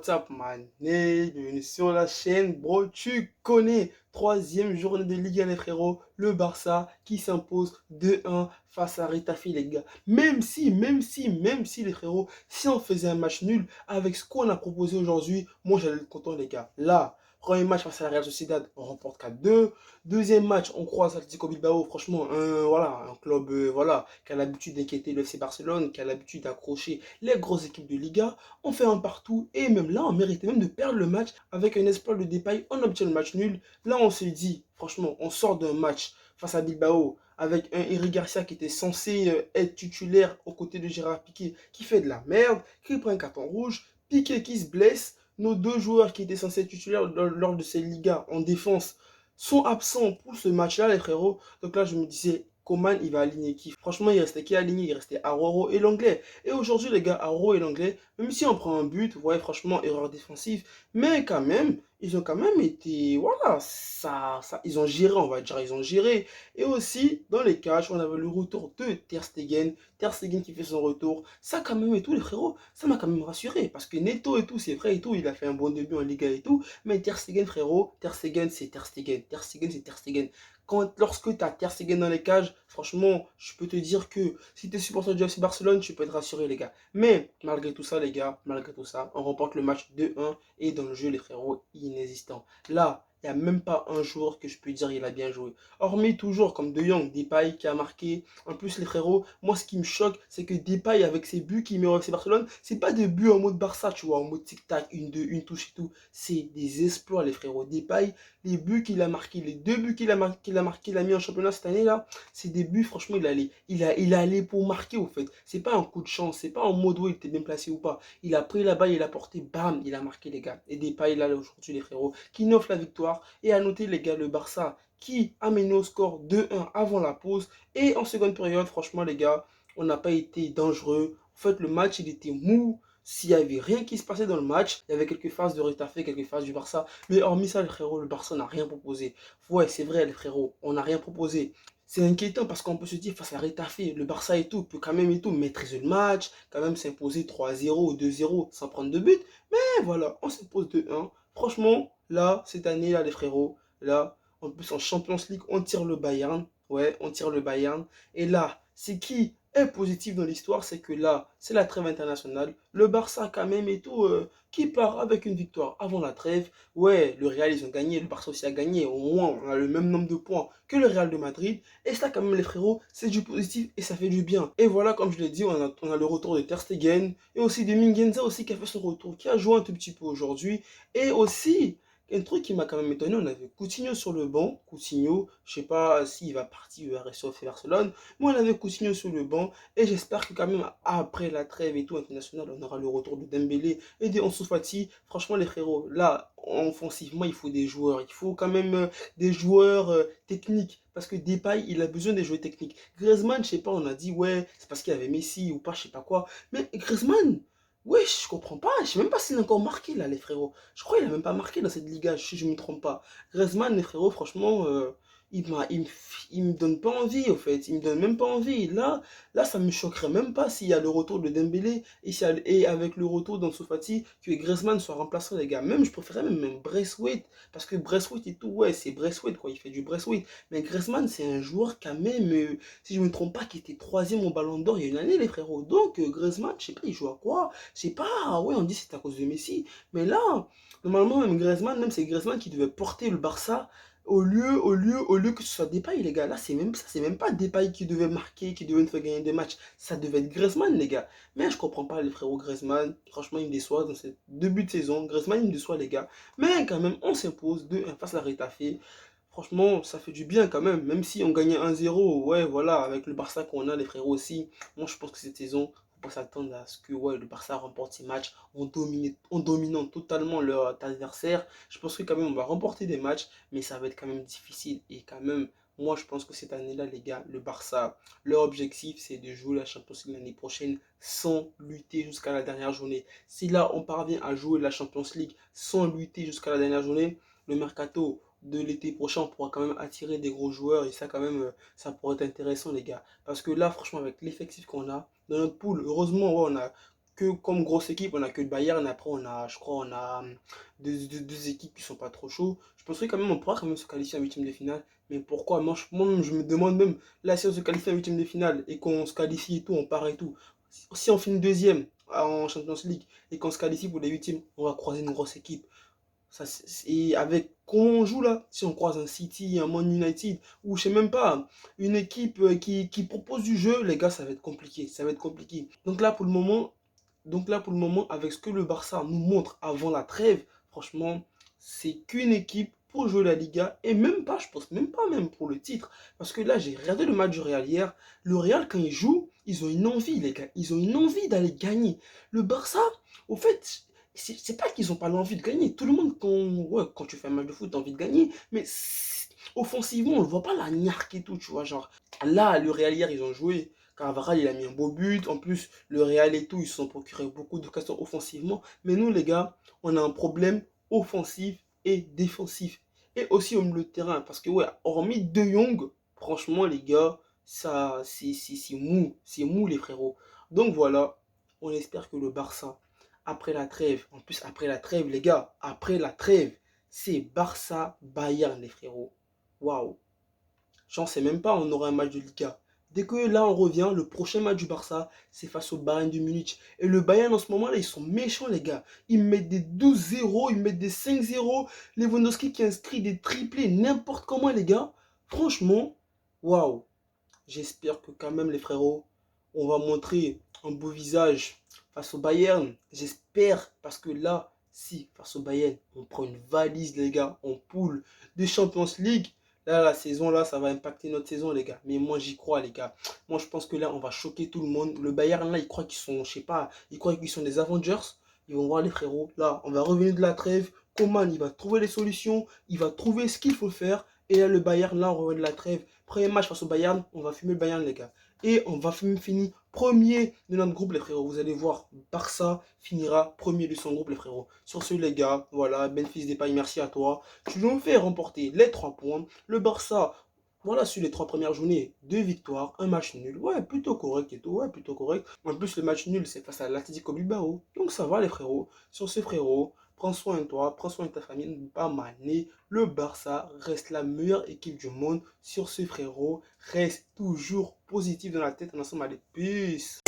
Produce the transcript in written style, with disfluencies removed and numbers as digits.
what's up, man? Hey, bienvenue sur la chaîne, bro. Tu connais, troisième journée de Liga, les frérots. Le Barça qui s'impose 2-1 face à Retafe, les gars. Même si, les frérots, si on faisait un match nul avec ce qu'on a proposé aujourd'hui, moi j'allais être content, les gars. Là, premier match face à la Real Sociedad, on remporte 4-2. Deuxième match, on croise Atletico Bilbao. Franchement, un club voilà, qui a l'habitude d'inquiéter le FC Barcelone, qui a l'habitude d'accrocher les grosses équipes de Liga. On fait un partout et même là, on méritait même de perdre le match avec un espoir de Depay. On obtient le match nul. Là, on se dit, franchement, on sort d'un match face à Bilbao avec un Eric Garcia qui était censé être titulaire aux côtés de Gérard Piqué, qui fait de la merde, qui prend un carton rouge, Piqué qui se blesse. Nos deux joueurs qui étaient censés être titulaires lors de ces Ligas en défense sont absents pour ce match-là, les frérots. Donc là, je me disais, Coman, il va aligner qui? Franchement, il restait qui aligné? Il restait Aroro et l'anglais. Et aujourd'hui, les gars, Aroro et l'anglais, même si on prend un but, ouais, franchement, erreur défensive, mais quand même, ils ont quand même été, voilà, ils ont géré, on va dire, ils ont géré. Et aussi, dans les cages, on avait le retour de Ter Stegen qui fait son retour. Ça, quand même, et tout, les frérots, ça m'a quand même rassuré, parce que Neto et tout, c'est vrai et tout, il a fait un bon début en Liga et tout, mais Ter Stegen, frérot, Ter Stegen, c'est Ter Stegen. Ter Stegen, c'est Ter Stegen. Lorsque tu as Ter Stegen dans les cages, franchement, je peux te dire que si tu es supporter du FC Barcelone, tu peux être rassuré, les gars. Mais malgré tout ça, les gars, malgré tout ça, on remporte le match 2-1 et dans le jeu, les frérots, inexistants. Là, il n'y a même pas un joueur que je peux dire il a bien joué. Hormis toujours comme De Jong, Depay qui a marqué. En plus, les frérots, moi ce qui me choque, c'est que Depay avec ses buts qu'il met au FC Barcelone, c'est pas des buts en mode Barça, tu vois, en mode tic-tac, une, deux, une touche et tout. C'est des exploits, les frérots. Depay, les buts qu'il a marqués, les deux buts qu'il a mis en championnat cette année-là, c'est des buts, franchement, il a allé pour marquer, au fait. C'est pas un coup de chance, c'est pas en mode où il était bien placé ou pas. Il a pris la balle, il a porté, bam, il a marqué, les gars. Et Depay, là, aujourd'hui, les frérots, qui nous offre la victoire. Et à noter, les gars, le Barça qui a mené au score 2-1 avant la pause. Et en seconde période, franchement, les gars, on n'a pas été dangereux. En fait, le match, il était mou. S'il n'y avait rien qui se passait dans le match, il y avait quelques phases de Retafe, quelques phases du Barça. Mais hormis ça, les frérots, le Barça n'a rien proposé. Ouais, c'est vrai, les frérots, on n'a rien proposé. C'est inquiétant parce qu'on peut se dire, face à Retafe, le Barça et tout, peut quand même et tout maîtriser le match, quand même s'imposer 3-0 ou 2-0 sans prendre de but. Mais voilà, on s'impose 2-1. Franchement, là, cette année, là, les frérots, là, en plus en Champions League, on tire le Bayern. Ouais, on tire le Bayern. Et là, c'est qui est positif dans l'histoire, c'est que là, c'est la trêve internationale. Le Barça, quand même, et tout, qui part avec une victoire avant la trêve. Ouais, le Real, ils ont gagné, le Barça aussi a gagné. Au moins, on a le même nombre de points que le Real de Madrid. Et ça, quand même, les frérots, c'est du positif et ça fait du bien. Et voilà, comme je l'ai dit, on a le retour de Ter Stegen et aussi de Mingueza aussi qui a fait son retour, qui a joué un tout petit peu aujourd'hui. Et aussi, un truc qui m'a quand même étonné, on avait Coutinho sur le banc. Coutinho, je sais pas s'il va partir rester au FC Barcelone. Moi, on avait Coutinho sur le banc. Et j'espère que quand même, après la trêve et tout international, on aura le retour de Dembélé et de Ansu Fati. Franchement, les frérots, là, offensivement, il faut des joueurs. Il faut quand même des joueurs techniques. Parce que Depay, il a besoin des joueurs techniques. Griezmann, je sais pas, on a dit, ouais, c'est parce qu'il y avait Messi ou pas, je sais pas quoi. Mais Griezmann, ouais, je comprends pas. Je sais même pas s'il a encore marqué là, les frérots. Je crois qu'il a même pas marqué dans cette Liga, si je me trompe pas. Griezmann, les frérots, franchement, il me donne pas envie, au fait. Il me donne même pas envie. Là, ça me choquerait même pas s'il y a le retour de Dembélé et avec le retour d'Ansu Fati, que Griezmann soit remplaçant, les gars. Même, je préférais même Braithwaite. Parce que Braithwaite et tout, ouais, c'est Braithwaite, quoi. Il fait du Braithwaite. Mais Griezmann, c'est un joueur quand même, si je me trompe pas, qui était troisième au Ballon d'Or il y a une année, les frérots. Donc, Griezmann, je sais pas, il joue à quoi? Je sais pas, ouais, on dit c'est à cause de Messi. Mais là, normalement, même Griezmann, même c'est Griezmann qui devait porter le Barça au lieu que ce soit Depay, les gars. Là, c'est même ça, c'est même pas Depay qui devait marquer, qui devait nous faire gagner des matchs. Ça devait être Griezmann, les gars. Mais je comprends pas les frérots Griezmann. Franchement, il me déçoit dans ces début de saison. Griezmann, il me déçoit, les gars. Mais quand même, on s'impose 2-1 face à Retafe. Franchement, ça fait du bien quand même. Même si on gagnait 1-0, ouais, voilà, avec le Barça qu'on a, les frérots aussi. Moi, je pense que cette saison, faut pas s'attendre à ce que ouais, le Barça remporte ses matchs en dominant totalement leur adversaire. Je pense que quand même, on va remporter des matchs, mais ça va être quand même difficile. Et quand même, moi, je pense que cette année-là, les gars, le Barça, leur objectif, c'est de jouer la Champions League l'année prochaine sans lutter jusqu'à la dernière journée. Si là, on parvient à jouer la Champions League sans lutter jusqu'à la dernière journée, le mercato de l'été prochain, on pourra quand même attirer des gros joueurs et ça quand même, ça pourrait être intéressant les gars. Parce que là, franchement, avec l'effectif qu'on a, dans notre poule, heureusement, ouais, on a que comme grosse équipe, on a que le Bayern. Après, je crois, on a deux équipes qui sont pas trop chauds. Je pense que quand même, on pourra quand même se qualifier en huitième de finale. Mais pourquoi? Moi, je me demande même, là, si on se qualifie en huitième de finale et qu'on se qualifie et tout, on part et tout. Si on finit deuxième en Champions League et qu'on se qualifie pour les huitièmes, on va croiser une grosse équipe. Et avec comment on joue là, si on croise un City, un Man United, ou je sais même pas, une équipe qui propose du jeu, les gars, ça va être compliqué. Ça va être compliqué. Donc là, pour le moment, avec ce que le Barça nous montre avant la trêve, franchement, c'est qu'une équipe pour jouer la Liga. Et même pas, je pense même pas même pour le titre. Parce que là, j'ai regardé le match du Real hier. Le Real, quand ils jouent, ils ont une envie, les gars. Ils ont une envie d'aller gagner. Le Barça, au fait, c'est pas qu'ils ont pas l'envie de gagner. Tout le monde, quand tu fais un match de foot, t'as envie de gagner. Mais offensivement, on ne voit pas la niaque et tout, tu vois. Genre, là, le Real hier, ils ont joué. Carvajal, il a mis un beau but. En plus, le Real et tout, ils se sont procurés beaucoup d'occasions offensivement. Mais nous, les gars, on a un problème offensif et défensif. Et aussi au milieu de terrain. Parce que, ouais, hormis De Jong, franchement, les gars, ça, c'est mou. C'est mou, les frérots. Donc voilà, on espère que le Barça, après la trêve, en plus, après la trêve, les gars, après la trêve, c'est Barça-Bayern, les frérots. Waouh. J'en sais même pas, on aura un match de Liga. Dès que là on revient, le prochain match du Barça, c'est face au Bayern de Munich. Et le Bayern en ce moment là, ils sont méchants les gars. Ils mettent des 12-0, ils mettent des 5-0. Lewandowski qui inscrit des triplés n'importe comment les gars. Franchement, waouh. J'espère que quand même les frérots, on va montrer un beau visage face au Bayern. J'espère parce que là, si face au Bayern, on prend une valise les gars, en poule de Champions League. Là, la saison, là, ça va impacter notre saison, les gars. Mais moi, j'y crois, les gars. Moi, je pense que là, on va choquer tout le monde. Le Bayern, là, ils croient qu'ils sont, je sais pas, ils croient qu'ils sont des Avengers. Ils vont voir les frérots. Là, on va revenir de la trêve. Coman, il va trouver les solutions. Il va trouver ce qu'il faut faire. Et là, le Bayern, là, on revient de la trêve. Premier match face au Bayern, on va fumer le Bayern, les gars. Et on va finir premier de notre groupe, les frérots. Vous allez voir, Barça finira premier de son groupe, les frérots. Sur ce, les gars, voilà, Memphis Depay, merci à toi. Tu nous fais remporter les 3 points. Le Barça, voilà, sur les 3 premières journées, 2 victoires, un match nul. Ouais, plutôt correct et tout, ouais, plutôt correct. En plus, le match nul, c'est face à l'Atlético Bilbao. Donc ça va, les frérots. Sur ce, frérot, prends soin de toi, prends soin de ta famille, ne pas maner. Le Barça reste la meilleure équipe du monde. Sur ce, frérot, reste toujours positif dans la tête. On ensemble, allez, peace.